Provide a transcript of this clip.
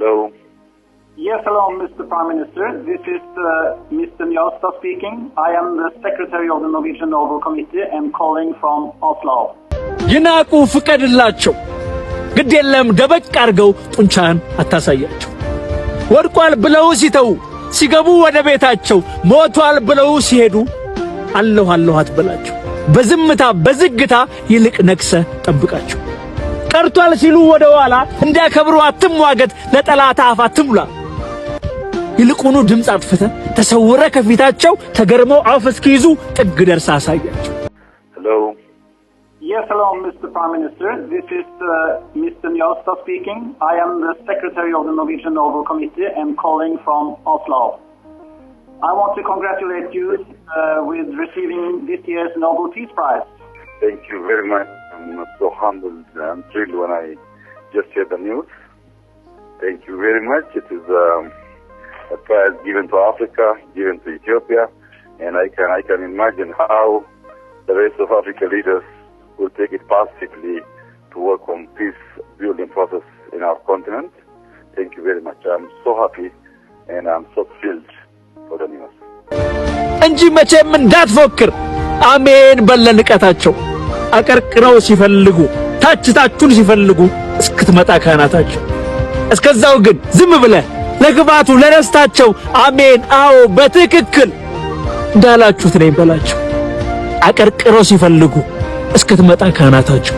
Hello. Yes, hello, Mr. Prime Minister. This is Mr. Njåstad speaking. I am the Secretary of the Norwegian Nobel Committee and calling from Oslo. ይናቁ ፍቀድላቸው ግድ የለም ደበቅ አርገው ጡንቻን አታሳያቸው ወድቋል ብለው ሲተው ሲገቡ ወደ ቤታቸው ሞቷል ብለው ሲሄዱ አለሁ አትበላቸው በዝምታ በዝግታ ይልቅ ነክሰ ጠብቃቸው ቀርቷል ሲሉ ወደ ኋላ እንዲያከብሩ አትሟገት ለጠላት አፍ አትሙላ ይልቁኑ ድምጽ አጥፍተ ተሰውረ ከፊታቸው ተገርመው አፍ እስኪይዙ ጥግ ደርሳ አሳያቸው Hello. Yes, hello, Mr. Prime Minister. This is Mr. Njåstad speaking. I am the Secretary of the Norwegian Nobel Committee and calling from Oslo. I want to congratulate you with receiving this year's Nobel Peace Prize. Thank you very much. I'm so humbled and thrilled when I just heard the news. Thank you very much. It is a prize given to Africa, given to Ethiopia, and I can imagine how the rest of Africa leaders will take it positively to work on peace building process in our continent. Thank you very much. I'm so happy and I'm so thrilled for the news. እንጂ መቼም እንዳትፎክር አሜን በለንቀታቸው አቀርቅረው ሲፈልጉ ታችታችሁን ሲፈልጉ እስክትመጣ ካናታቸው እስከዛው ግን ዝም ብለህ ለግባቱ ለረስታቸው አሜን አዎ በትክክል እንዳላችሁት ነኝ በላቸው አቀርቅረው ሲፈልጉ እስክትመጣ ካናታቸው